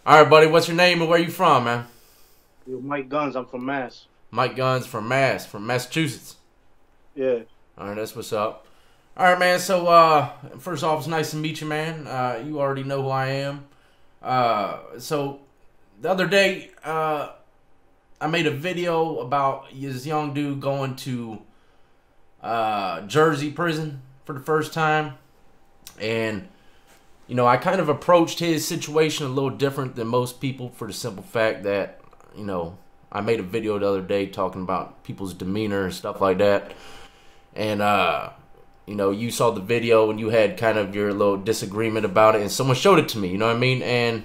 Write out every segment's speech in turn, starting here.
All right, buddy. What's your name and where you from, man? Yo, Mike Guns. I'm from Mass. Mike Guns from Massachusetts. Yeah. All right, that's what's up. All right, man. So, first off, it's nice to meet you, man. You already know who I am. So, the other day, I made a video about this young dude going to Jersey prison for the first time. And, you know, I kind of approached his situation a little different than most people for the simple fact that, you know, I made a video the other day talking about people's demeanor and stuff like that. And, you know, you saw the video and you had kind of your little disagreement about it. And someone showed it to me, you know what I mean? And,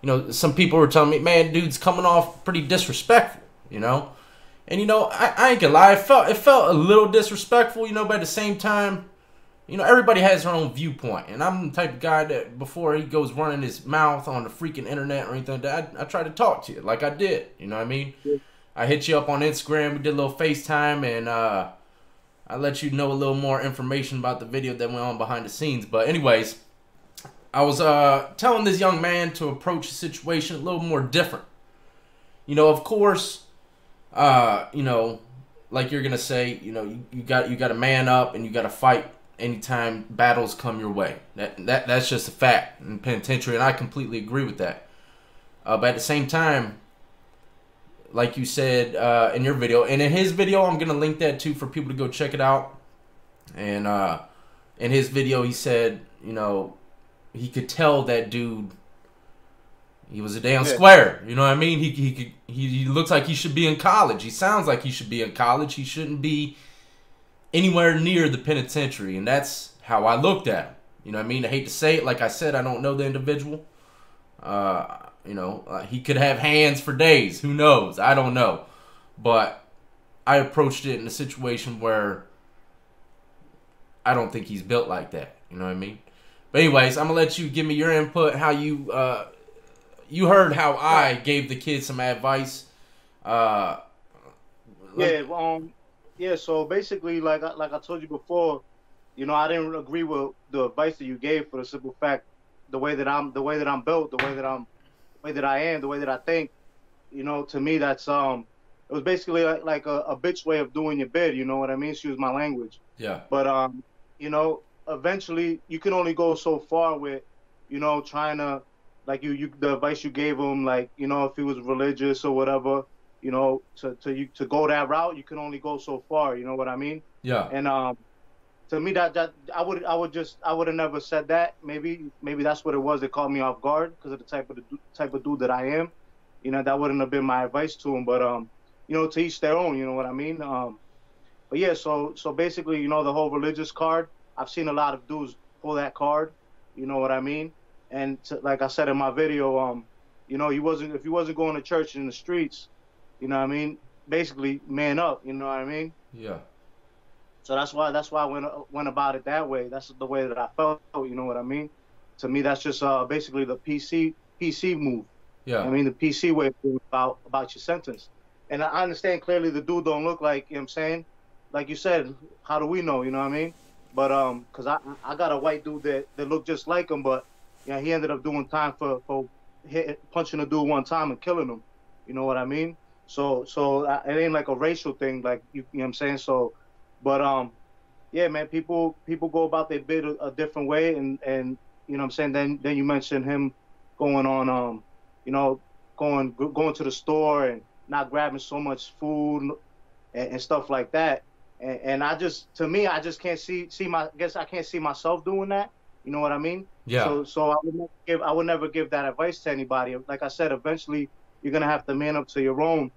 you know, some people were telling me, man, dude's coming off pretty disrespectful, you know? And, you know, I ain't gonna lie, it felt a little disrespectful, you know, but at the same time, you know, everybody has their own viewpoint. And I'm the type of guy that before he goes running his mouth on the freaking internet or anything, that I try to talk to you like I did, you know what I mean? Yeah. I hit you up on Instagram, we did a little FaceTime, and I let you know a little more information about the video that went on behind the scenes. But anyways, I was telling this young man to approach the situation a little more different. You know, of course, you know, like you're gonna say, you know, you got to man up and you got to fight anytime battles come your way. That's just a fact in penitentiary, and I completely agree with that. But at the same time, like you said in your video, and in his video, I'm gonna link that too for people to go check it out. And in his video, he said, you know, he could tell that dude, he was a damn square. You know what I mean? He looks like he should be in college. He sounds like he should be in college. He shouldn't be anywhere near the penitentiary, and that's how I looked at him. You know what I mean? I hate to say it, like I said, I don't know the individual. You know, he could have hands for days. Who knows? I don't know. But I approached it in a situation where I don't think he's built like that. You know what I mean? But anyways, I'm gonna let you give me your input. How you you heard how I gave the kid some advice. Yeah, so basically, like I told you before, you know, I didn't agree with the advice that you gave for the simple fact, the way that I'm built, the way that I am, the way that I think, you know, to me that's it was basically like a bitch way of doing your bid, you know what I mean? Excuse my language. Yeah. But you know, eventually you can only go so far with, you know, trying to, like the advice you gave him, like, you know, if he was religious or whatever, you know, to go that route, you can only go so far. You know what I mean? Yeah. And to me, that I would have never said that. Maybe that's what it was. It caught me off guard because of the type of dude that I am. You know, that wouldn't have been my advice to him. But you know, to each their own. You know what I mean? But yeah, so basically, you know, the whole religious card. I've seen a lot of dudes pull that card. You know what I mean? And like I said in my video, you know, if he wasn't going to church in the streets, you know what I mean? Basically, man up. You know what I mean? Yeah. So that's why I went about it that way. That's the way that I felt. You know what I mean? To me, that's just basically the PC move. Yeah. I mean, the PC way of thinking about your sentence. And I understand clearly the dude don't look like, you know what I'm saying? Like you said, how do we know? You know what I mean? But because I got a white dude that looked just like him, but yeah, he ended up doing time for punching a dude one time and killing him. You know what I mean? So it ain't like a racial thing, like you know what I'm saying? So, but yeah, man, people go about their bid a different way, and you know what I'm saying. Then you mentioned him going on, you know, going to the store and not grabbing so much food and stuff like that. And I just can't I can't see myself doing that. You know what I mean? Yeah. So I would never give that advice to anybody. Like I said, eventually you're gonna have to man up to your own,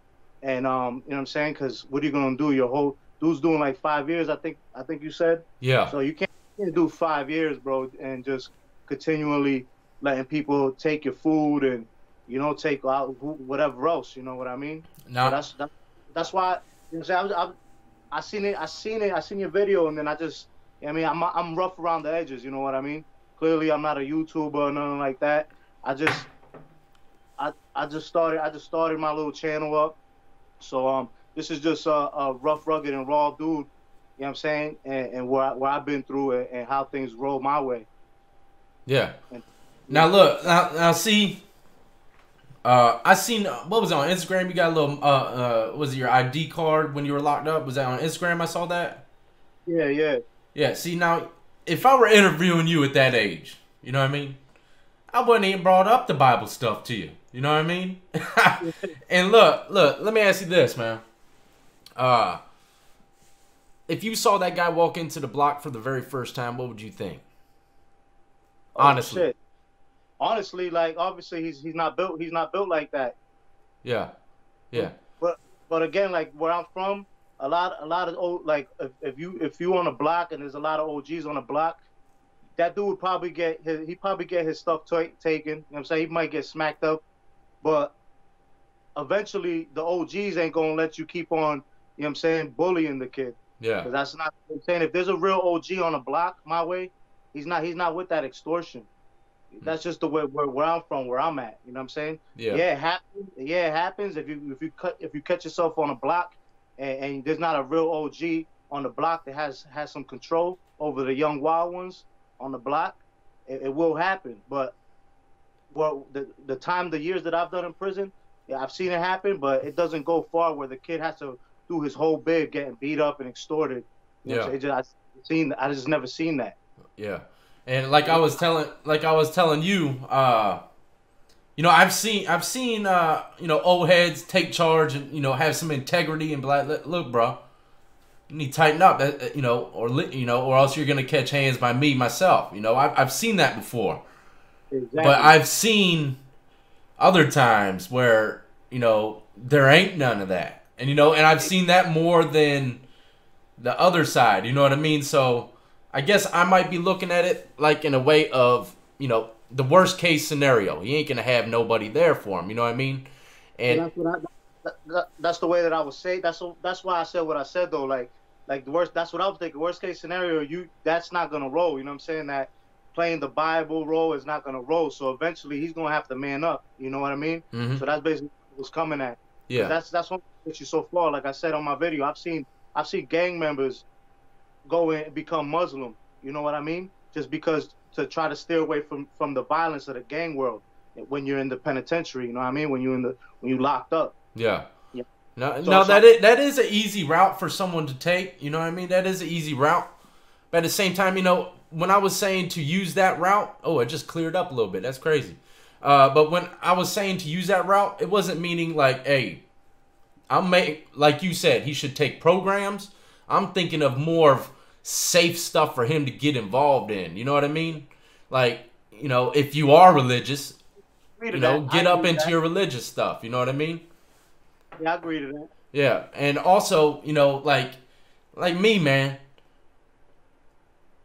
and you know what I'm saying? Because what are you gonna do? Your whole dude's doing like 5 years. I think you said. Yeah. So you can't do 5 years, bro, and just continually letting people take your food and, you know, take out whatever else. You know what I mean? No. So that's why, you know what I'm saying? I seen your video, and then I mean, I'm rough around the edges. You know what I mean? Clearly, I'm not a YouTuber or nothing like that. I just started my little channel up. So this is just a rough, rugged, and raw dude. You know what I'm saying? And where I've been through and how things roll my way. Yeah. Now look, now see, I seen what was it on Instagram? You got a little was it your ID card when you were locked up? Was that on Instagram? I saw that. Yeah, yeah. Yeah. See now, if I were interviewing you at that age, you know what I mean? I wouldn't even brought up the Bible stuff to you. You know what I mean? And look, let me ask you this, man. If you saw that guy walk into the block for the very first time, what would you think? Oh, Honestly. shit. Honestly, like obviously he's not built like that. Yeah. Yeah. But again, like where I'm from, a lot of old, like if you on a block and there's a lot of OGs on a block, that dude would probably get his stuff taken. You know what I'm saying? He might get smacked up, but eventually the OGs ain't gonna let you keep on, you know what I'm saying, bullying the kid. Yeah. 'Cause that's not what I'm saying. If there's a real OG on a block my way, he's not with that extortion. That's just the way where I'm from, where I'm at. You know what I'm saying? Yeah. Yeah, it happens. Yeah, it happens. If you catch yourself on a block and there's not a real OG on the block that has some control over the young wild ones on the block, it will happen. But well, the years that I've done in prison, yeah, I've seen it happen, but it doesn't go far where the kid has to do his whole bid getting beat up and extorted. You know what I'm saying? I just never seen that. Yeah. And like I was telling you, you know, I've seen you know, old heads take charge and, you know, have some integrity and be like, look, bro, you need to tighten up, you know, or else you're gonna catch hands by me myself. You know, I've seen that before. Exactly. But I've seen other times where, you know, there ain't none of that, and you know, and I've seen that more than the other side. You know what I mean? So I guess I might be looking at it like in a way of, you know, the worst case scenario. He ain't gonna have nobody there for him. You know what I mean? And that's the way that I would say. That's why I said what I said though. Like the worst. That's what I was thinking. Worst case scenario, that's not gonna roll. You know what I'm saying? That playing the Bible role is not gonna roll. So eventually he's gonna have to man up. You know what I mean? Mm-hmm. So that's basically what's coming at. Yeah. That's what makes you so flawed. Like I said on my video, I've seen gang members go in and become Muslim. You know what I mean? Just because to try to steer away from the violence of the gang world when you're in the penitentiary. You know what I mean? When you locked up. Yeah. Yeah. No, that is an easy route for someone to take. You know what I mean? That is an easy route. But at the same time, you know, when I was saying to use that route, oh, it just cleared up a little bit. That's crazy. But when I was saying to use that route, it wasn't meaning like, hey, like you said, he should take programs. I'm thinking of more of safe stuff for him to get involved in. You know what I mean? Like, you know, if you are religious, you know, get up into your religious stuff. You know what I mean? Yeah, I agree to that. Yeah, and also, you know, like me, man.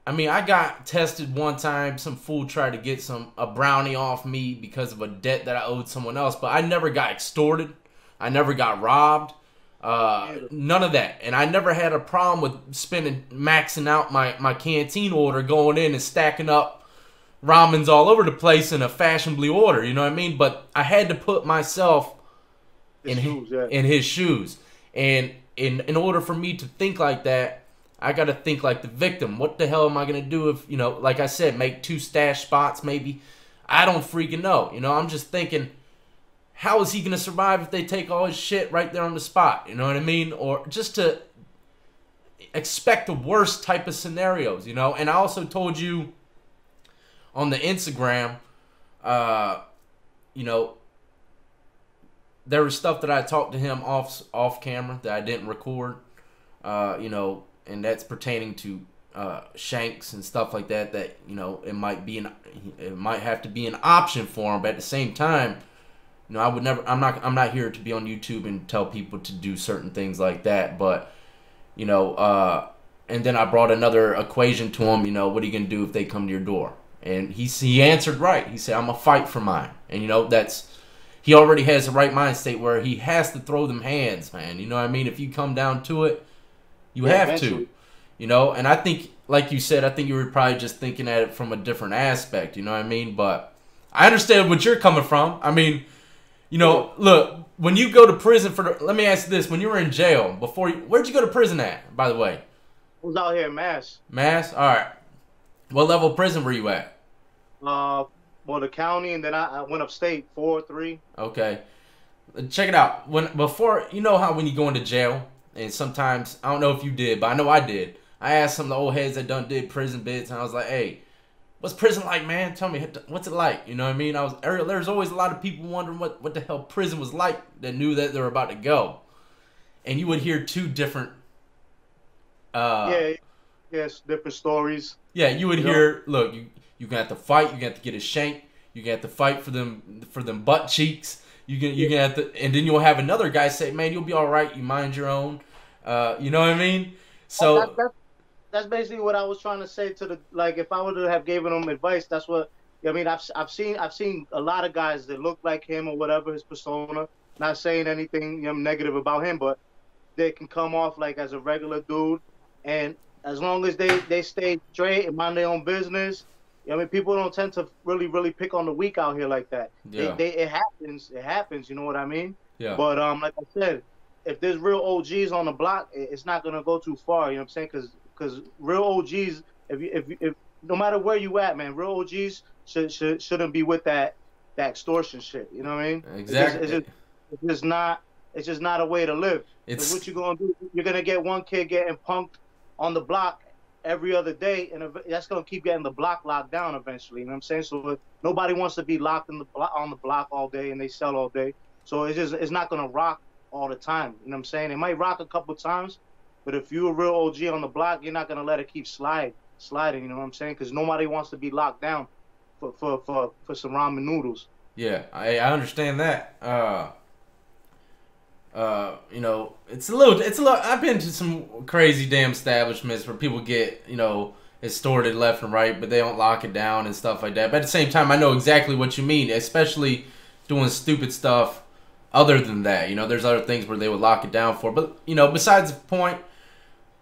I mean, I got tested one time. Some fool tried to get a brownie off me because of a debt that I owed someone else, but I never got extorted. I never got robbed. None of that. And I never had a problem with maxing out my canteen order, going in and stacking up ramens all over the place in a fashionably order. You know what I mean? But I had to put myself in his shoes. And in order for me to think like that, I got to think like the victim. What the hell am I going to do if, you know, like I said, make 2 stash spots maybe? I don't freaking know. You know, I'm just thinking, how is he going to survive if they take all his shit right there on the spot? You know what I mean? Or just to expect the worst type of scenarios, you know? And I also told you on the Instagram, you know, there was stuff that I talked to him off camera that I didn't record, you know, and that's pertaining to shanks and stuff like that. That, you know, it might have to be an option for him, but at the same time, you know, I would never. I'm not here to be on YouTube and tell people to do certain things like that. But, you know, and then I brought another equation to him. You know, what are you gonna do if they come to your door? And he answered right. He said, "I'm gonna fight for mine." And you know, he already has the right mind state where he has to throw them hands, man. You know what I mean? If you come down to it, you have eventually. to. You know, and I think, like you said, I think you were probably just thinking at it from a different aspect. You know what I mean? But I understand what you're coming from. I mean, you know, look, when you go to prison let me ask you this: when you were in jail, where'd you go to prison at? By the way, I was out here in Mass. Mass. All right. What level of prison were you at? well, the county, and then I went upstate 4-3. Okay. Check it out. Before, you know how when you go into jail, and sometimes, I don't know if you did, but I know I did. I asked some of the old heads that did prison bits, and I was like, hey, what's prison like, man? Tell me, what's it like? You know what I mean? There's always a lot of people wondering what the hell prison was like that knew that they were about to go. And you would hear two different... Yes, different stories. Yeah, you would hear, look, you gonna have to fight, you got to get a shank, you gonna have to fight for them butt cheeks. You gonna have to, and then you'll have another guy say, "Man, you'll be all right. You mind your own." You know what I mean? So that's basically what I was trying to say to the, like, if I would have given him advice, that's what I mean. I've seen a lot of guys that look like him or whatever his persona. Not saying anything negative about him, but they can come off like as a regular dude, and as long as they stay straight and mind their own business. I mean, people don't tend to really pick on the weak out here like that. yeah, It happens. You know what I mean? yeah, But like I said, if there's real OGs on the block, it's not gonna go too far. You know what I'm saying? Because real OGs, if no matter where you at, man, real OGs shouldn't be with that extortion shit. You know what I mean? exactly. It's just not a way to live. It's what you're gonna do. You're gonna get one kid getting punked on the block every other day, and that's gonna keep getting the block locked down eventually. You know what I'm saying? So nobody wants to be locked on the block all day, and they sell all day. So it's not gonna rock all the time. You know what I'm saying? It might rock a couple times, but if you're a real OG on the block, you're not gonna let it keep sliding. You know what I'm saying? Because nobody wants to be locked down for some ramen noodles. Yeah, I understand that. You know, it's a little. I've been to some crazy damn establishments where people get, you know, extorted left and right, but they don't lock it down and stuff like that. But at the same time, I know exactly what you mean, especially doing stupid stuff. Other than that, you know, there's other things where they would lock it down for. But you know, besides the point,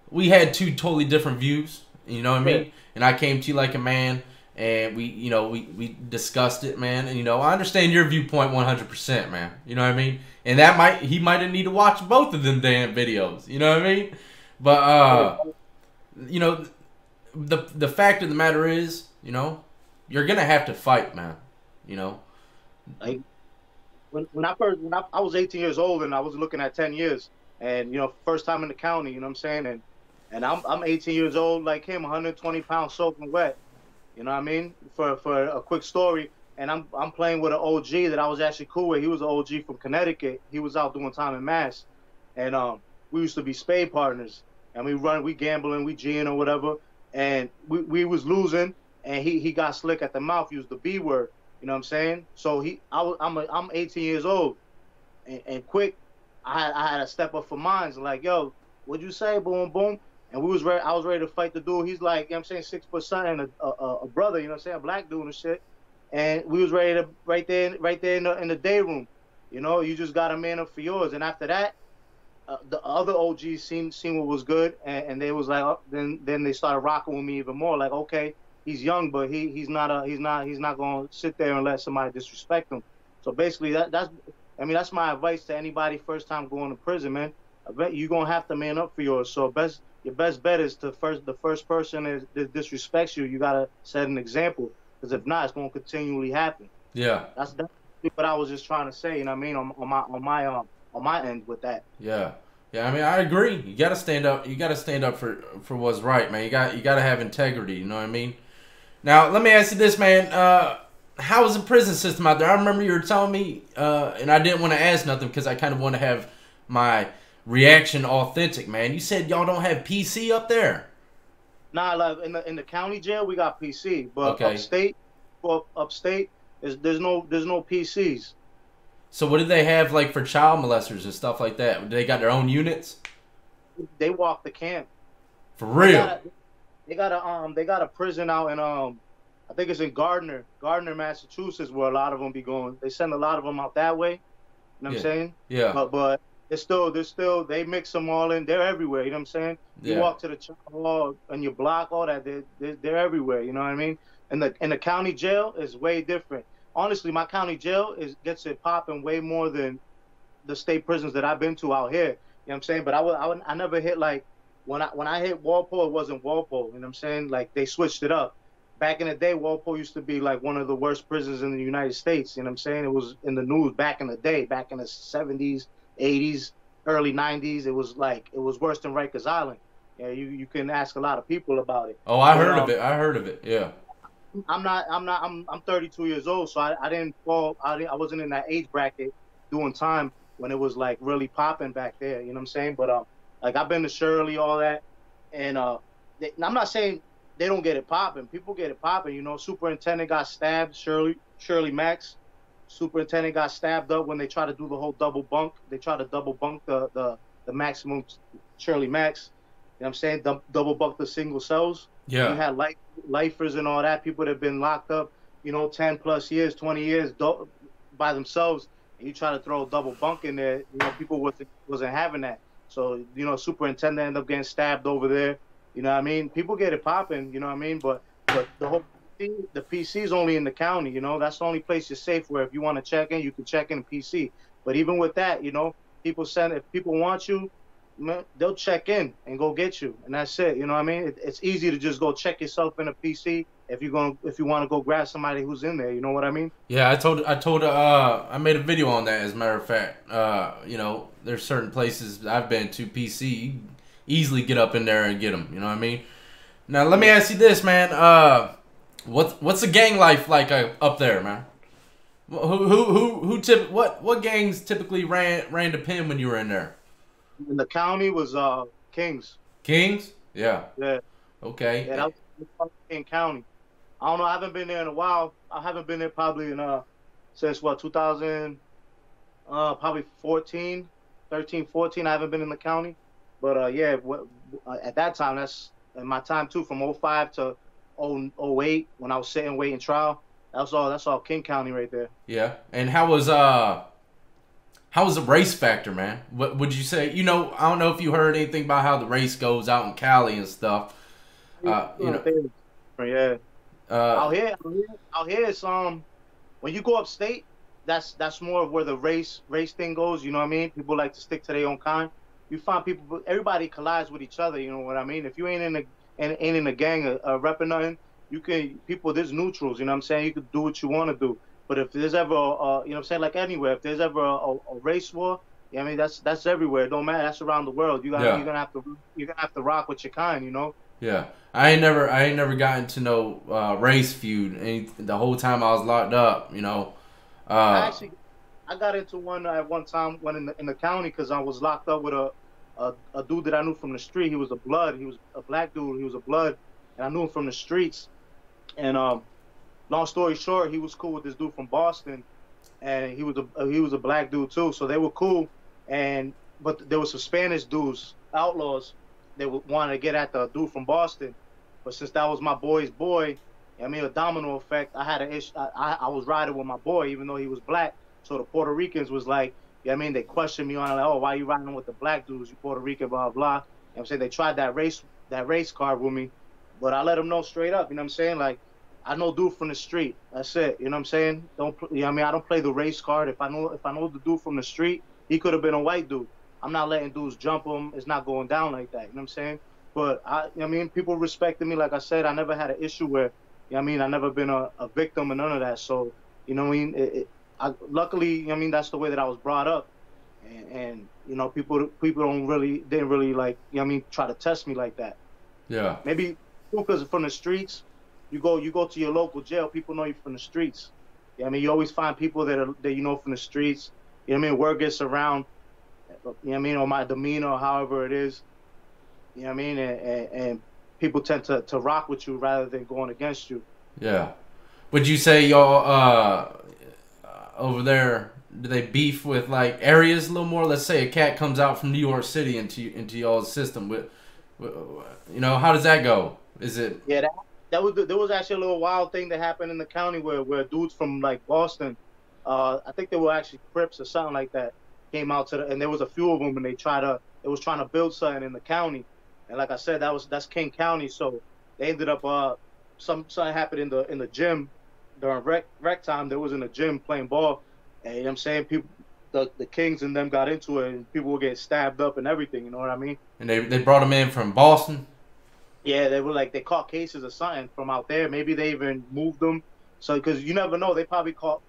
we had two totally different views. You know what I mean? And I came to you like a man, and we discussed it, man. And you know, I understand your viewpoint 100%, man. You know what I mean? And he might need to watch both of them damn videos. You know what I mean? But you know, the fact of the matter is, you know, you're gonna have to fight, man. You know, like when I was 18 years old and I was looking at 10 years, and you know, first time in the county. You know what I'm saying? And I'm 18 years old like him, 120 pounds soaking wet. You know what I mean? For a quick story. And I'm playing with an OG that I was actually cool with. He was an OG from Connecticut. He was out doing time in Mass, and we used to be spade partners. And we gambling, we G'ing or whatever. And we was losing, and he got slick at the mouth, used the B word. You know what I'm saying? So I'm 18 years old, and quick, I had to step up for mines. Like, yo, what'd you say? Boom, boom. And I was ready to fight the dude. He's like, you know what I'm saying, 6 foot something, a brother. You know what I'm saying, a black dude and shit. And we was ready to right there in the day room. You know, you just got to man up for yours. And after that, the other OGs seen what was good, and they was like, then they started rocking with me even more. Like, okay, he's young, but he's not going to sit there and let somebody disrespect him. So basically, that's my advice to anybody first time going to prison, man. I bet you're gonna have to man up for yours. So your best bet is the first person that disrespects you. You gotta set an example. Because if not, it's going to continually happen. yeah, That's what I was just trying to say. You know what I mean? On my end with that. yeah. I mean, I agree. You gotta stand up. You gotta stand up for what's right, man. You gotta have integrity. You know what I mean? Now, let me ask you this, man. How is the prison system out there? I remember you were telling me, and I didn't want to ask nothing because I kind of want to have my reaction authentic, man. You said y'all don't have PC up there. Nah, like in the county jail we got PC, but Okay. upstate there's no PCs. So what do they have like for child molesters and stuff like that? Do they got their own units? They walk the camp. For real? They got a prison out in I think it's in Gardner, Massachusetts, where a lot of them be going. They send a lot of them out that way. You know what I'm saying? Yeah. But they're still they mix them all in. They're everywhere. You know what I'm saying? You walk to the child hall on your block, all that. They're everywhere. You know what I mean? And the county jail is way different. Honestly, my county jail gets it popping way more than the state prisons that I've been to out here. You know what I'm saying? But I never hit like when I hit Walpole, it wasn't Walpole. You know what I'm saying? Like they switched it up. back in the day, Walpole used to be like one of the worst prisons in the United States. You know what I'm saying? It was in the news back in the day, back in the 70s, 80s, early 90s. It was worse than Rikers Island. Yeah, you can ask a lot of people about it. Oh, I heard of it. I heard of it. Yeah. I'm 32 years old, so I didn't fall. I wasn't in that age bracket doing time when it was like really popping back there. You know what I'm saying? But like I've been to Shirley, all that, and I'm not saying they don't get it popping. People get it popping. You know, superintendent got stabbed. Shirley Max, superintendent got stabbed up when they tried to do the whole double bunk. They tried to double bunk the maximum Shirley Max. You know what I'm saying? Double bunk the single cells. Yeah. You had lifers and all that, people that have been locked up, you know, 10 plus years, 20 years by themselves, and you try to throw a double bunk in there, you know, people wasn't having that. So, you know, superintendent ended up getting stabbed over there. You know what I mean? People get it popping, you know what I mean? But the PC is only in the county, you know. That's the only place you're safe where if you want to check in, you can check in the PC. But even with that, you know, if people want you, they'll check in and go get you, and that's it. You know what I mean? It's easy to just go check yourself in a PC if you want to go grab somebody who's in there. You know what I mean? Yeah, I made a video on that, as a matter of fact. You know, there's certain places I've been to PC, you can easily get up in there and get them. You know what I mean? Now let me ask you this, man. What's the gang life like up there, man? What gangs typically ran the pen when you were in there? In the county was Kings. Kings? Yeah. Yeah. Okay. Yeah, that was King County. I don't know. I haven't been there in a while. I haven't been there probably since 2000, probably 13, 14. I haven't been in the county, but yeah, at that time, that's in my time too, from 05 to 08 when I was sitting waiting trial. That's all King County right there. Yeah. And how was the race factor, man? What would you say? You know, I don't know if you heard anything about how the race goes out in Cali and stuff. You know, yeah. Out here, it's when you go upstate, that's more of where the race thing goes. You know what I mean? People like to stick to their own kind. You find everybody collides with each other. You know what I mean? If you ain't in a gang, repping nothing, there's neutrals. You know what I'm saying? You could do what you want to do. But if there's ever, you know what I'm saying, like anywhere, if there's ever a race war, yeah, I mean that's everywhere. It don't matter. That's around the world. You're gonna have to rock with your kind, you know. Yeah, I ain't never gotten to no race feud the whole time I was locked up. You know. I got into one at one time when in the county because I was locked up with a dude that I knew from the street. He was a blood. He was a black dude. He was a blood, and I knew him from the streets. And long story short, he was cool with this dude from Boston, and he was a black dude too. So they were cool, but there was some Spanish dudes, outlaws, that wanted to get at the dude from Boston. But since that was my boy's boy, I mean, a domino effect. I had an issue. I was riding with my boy, even though he was black. So the Puerto Ricans was like, you know what I mean, they questioned me on it, like, oh, why you riding with the black dudes? You Puerto Rican, blah blah. You know what I'm saying? They tried that race card with me, but I let them know straight up. You know what I'm saying? Like, I know dude from the street. That's it. You know what I'm saying? You know what I mean? I don't play the race card. If I know the dude from the street, he could have been a white dude. I'm not letting dudes jump him. It's not going down like that. You know what I'm saying? But you know what I mean, people respected me. Like I said, I never had an issue where, you know what I mean, I never been a victim and none of that. So, you know what I mean? Luckily, you know what I mean, that's the way that I was brought up. And you know, people didn't really like, you know what I mean, try to test me like that. Yeah. Maybe because from the streets, you go to your local jail, people know you from the streets. You know what I mean? You always find people that you know from the streets. You know what I mean? Word gets around, you know what I mean, or my demeanor or however it is. You know what I mean? And people tend to rock with you rather than going against you. Yeah. Would you say y'all over there, do they beef with like areas a little more? Let's say a cat comes out from New York City into y'all's system. With you know, how does that go? Is it? Yeah, there was actually a little wild thing that happened in the county where dudes from like Boston, I think they were actually Crips or something like that, came out and there was a few of them, and they was trying to build something in the county, and like I said, that's King County, so they ended up something happened in the gym during rec time. They was in the gym playing ball, and you know what I'm saying, people, the Kings and them got into it, and people were getting stabbed up and everything. You know what I mean? And they brought them in from Boston. Yeah, they were like they caught cases or something from out there. Maybe they even moved them. So because you never know, they probably caught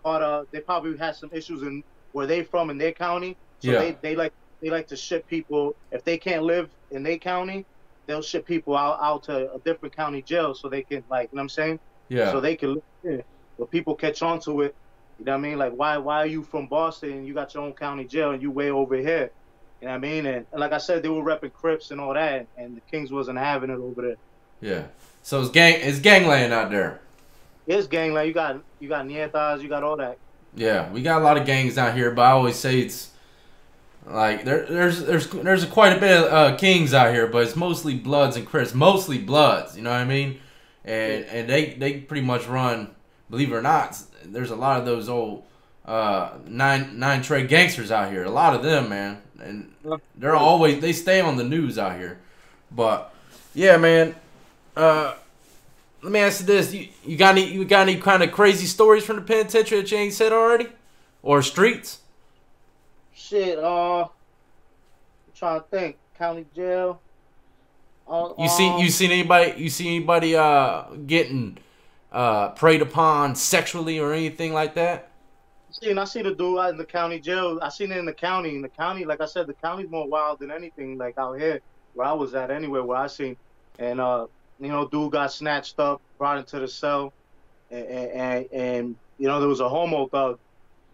they probably had some issues in where they from in their county. So Yeah. they like to ship people if they can't live in their county, they'll ship people out to a different county jail so they can like you know what I'm saying? So Yeah. they can live there. But people catch on to it. You know what I mean? Like why are you from Boston and you got your own county jail and you way over here? You know what I mean? And like I said, they were repping Crips and all that, and the Kings wasn't having it over there. Yeah. So it's gangland out there. It's gangland. You got Nietas, you got all that. Yeah, we got a lot of gangs out here, but I always say it's like there's quite a bit of kings out here, but it's mostly Bloods and Crips, mostly Bloods. You know what I mean? And they pretty much run. Believe it or not, there's a lot of those old nine trade gangsters out here. A lot of them, man, and they stay on the news out here. But yeah, man. Let me ask you this: you got any kind of crazy stories from the penitentiary that you ain't said already, or streets? Shit, I'm trying to think. County jail. You seen anybody getting preyed upon sexually or anything like that? I seen the dude out in the county jail. I seen it in the county. In the county, like I said, the county's more wild than anything. Like out here, where I was at, anywhere where I seen, and you know, dude got snatched up, brought into the cell, and you know, there was a homo thug.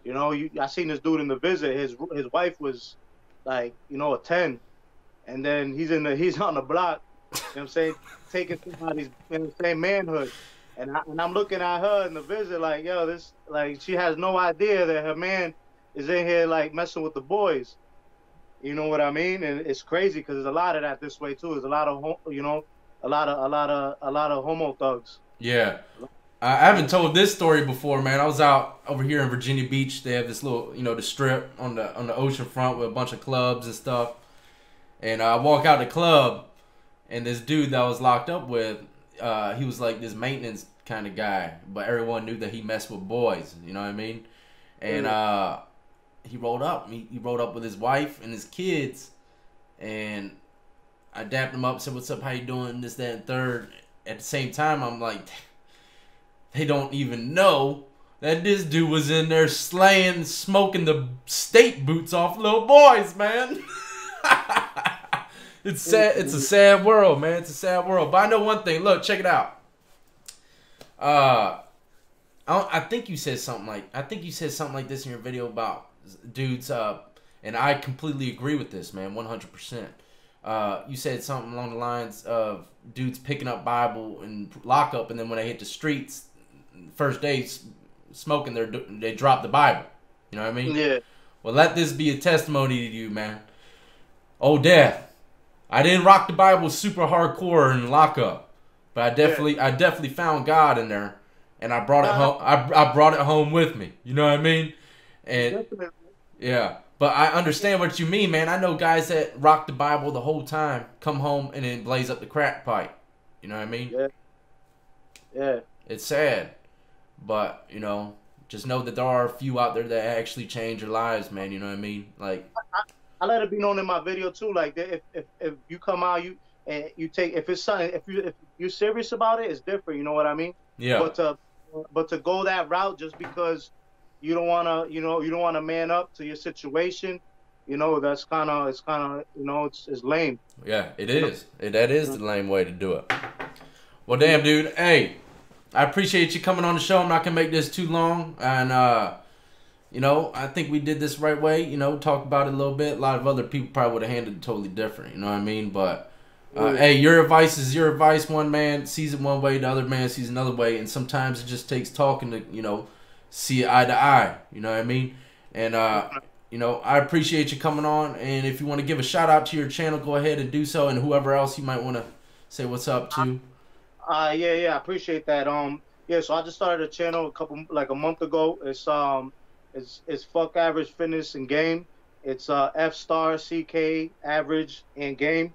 You know, I seen this dude in the visit. His wife was like, you know, a 10, and then he's on the block. You know what I'm saying, taking somebody's manhood. And I'm looking at her in the visit like, yo, this like she has no idea that her man is in here like messing with the boys. You know what I mean? And it's crazy because there's a lot of that this way too. There's a lot of you know, a lot of homo thugs. Yeah. I haven't told this story before, man. I was out over here in Virginia Beach. They have this little, you know, the strip on the ocean front with a bunch of clubs and stuff. And I walk out the club, and this dude that I was locked up with, he was like this maintenance kind of guy, but everyone knew that he messed with boys. You know what I mean? And he rolled up. He rolled up with his wife and his kids, and I dapped him up, said, "What's up? How you doing? This, that, and third." At the same time, I'm like, they don't even know that this dude was in there slaying, smoking the state boots off little boys, man. It's sad. It's a sad world, man. It's a sad world. But I know one thing. Look, check it out. I think you said something like this in your video about dudes. And I completely agree with this, man. 100%. You said something along the lines of dudes picking up Bible and lockup, and then when they hit the streets, first day smoking, they drop the Bible. You know what I mean? Yeah. Well, let this be a testimony to you, man. Oh, death. I didn't rock the Bible super hardcore in lockup, but I definitely found God in there, and I brought it home. I brought it home with me. You know what I mean? And yeah, but I understand what you mean, man. I know guys that rock the Bible the whole time, come home and then blaze up the crack pipe. You know what I mean? Yeah. Yeah. It's sad, but you know, just know that there are a few out there that actually change their lives, man. You know what I mean? Like. I let it be known in my video too. Like if you come out, you take if it's something if you're serious about it, it's different. You know what I mean? Yeah. But to go that route just because you don't wanna man up to your situation, you know, it's kind of you know it's lame. Yeah, it is. That is the lame way to do it. Well, damn, dude. Hey, I appreciate you coming on the show. I'm not gonna make this too long, and you know, I think we did this right way. You know, talk about it a little bit. A lot of other people probably would have handled it totally different. You know what I mean? But, hey, your advice is your advice. One man sees it one way, the other man sees another way. And sometimes it just takes talking to, you know, see it eye to eye. You know what I mean? And, you know, I appreciate you coming on. And if you want to give a shout out to your channel, go ahead and do so. And whoever else you might want to say what's up to. Yeah, I appreciate that. Yeah, so I just started a channel a month ago. It's Fuck Average Fitness and Game. It's F star CK Average and Game,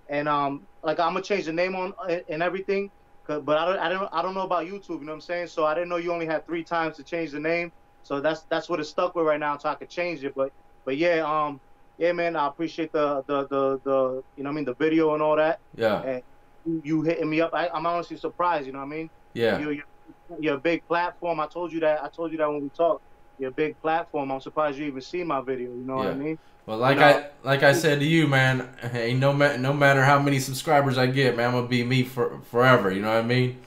and like I'm gonna change the name on and everything, but I don't know about YouTube. You know what I'm saying? So I didn't know you only had 3 times to change the name. So that's what it's stuck with right now. So I could change it. But yeah, yeah, man, I appreciate the you know what I mean, the video and all that. Yeah. you hitting me up. I'm honestly surprised. You know what I mean? Yeah. You're a big platform. I told you that. I told you that when we talked. You're a big platform. I'm surprised you even see my video. You know what I Yeah. mean? Well, You know, like I said to you, man, ain't no matter how many subscribers I get, man, I'm gonna be me forever. You know what I mean?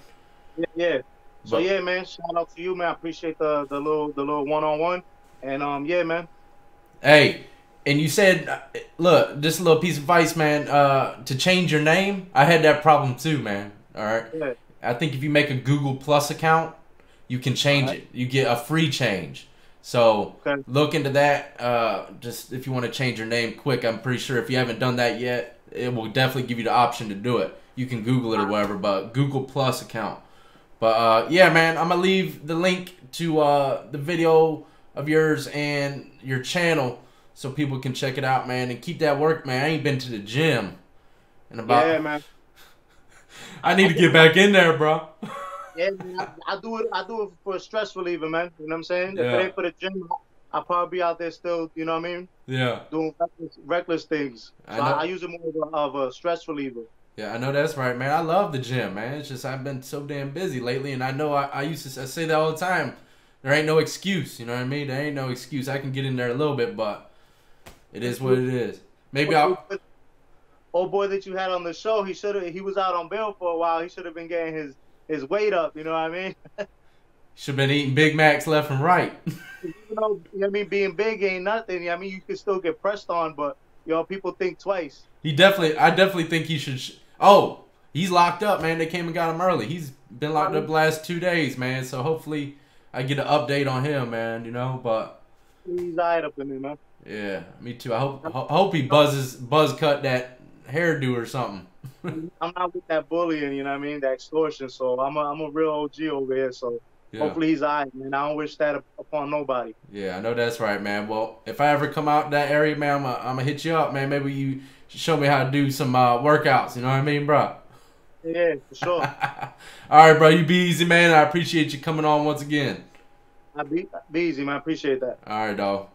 yeah. So But yeah, man. Shout out to you, man. I appreciate the little one-on-one. And yeah, man. hey, and you said, look, just a little piece of advice, man. To change your name, I had that problem too, man. All right. Yeah. I think if you make a Google Plus account, you can All change right. it. You get a free change. So Okay. look into that. Just if you want to change your name quick, I'm pretty sure if you haven't done that yet, it will definitely give you the option to do it. You can Google it or whatever, but Google Plus account. But yeah, man, I'm gonna leave the link to the video of yours and your channel so people can check it out, man, and keep that work, man. I ain't been to the gym in about. Yeah, man. I need to get back in there, bro. Yeah, man, I do it. I do it for a stress reliever, man. You know what I'm saying? If Yeah. it ain't for the gym, I'll probably be out there still. You know what I mean? Yeah. Doing reckless things. So I use it more of a stress reliever. Yeah, I know that's right, man. I love the gym, man. It's just I've been so damn busy lately, and I know I used to say that all the time. There ain't no excuse, you know what I mean? There ain't no excuse. I can get in there a little bit, but it is what it is. Maybe I'll. Old boy that you had on the show, he was out on bail for a while. He should have been getting his weight up. You know what I mean? Should have been eating Big Macs left and right. You know what I mean? Being big ain't nothing. I mean, you can still get pressed on, but people think twice. I definitely think he should. Oh, he's locked up, man. They came and got him early. He's been locked up the last 2 days, man. So hopefully I get an update on him, man. You know, but He's eyed up in me, man. yeah, me too. I hope he buzz cut that hairdo or something. I'm not with that bullying, you know what I mean? That extortion. So I'm a real OG over here. So Yeah. hopefully he's eyed, man. I don't wish that upon nobody. Yeah, I know that's right, man. Well, if I ever come out that area, man, I'm gonna hit you up, man. Maybe you show me how to do some workouts. You know what I mean, bro? Yeah, for sure. All right, bro. You be easy, man. I appreciate you coming on once again. Be easy, man. I appreciate that. All right, dog.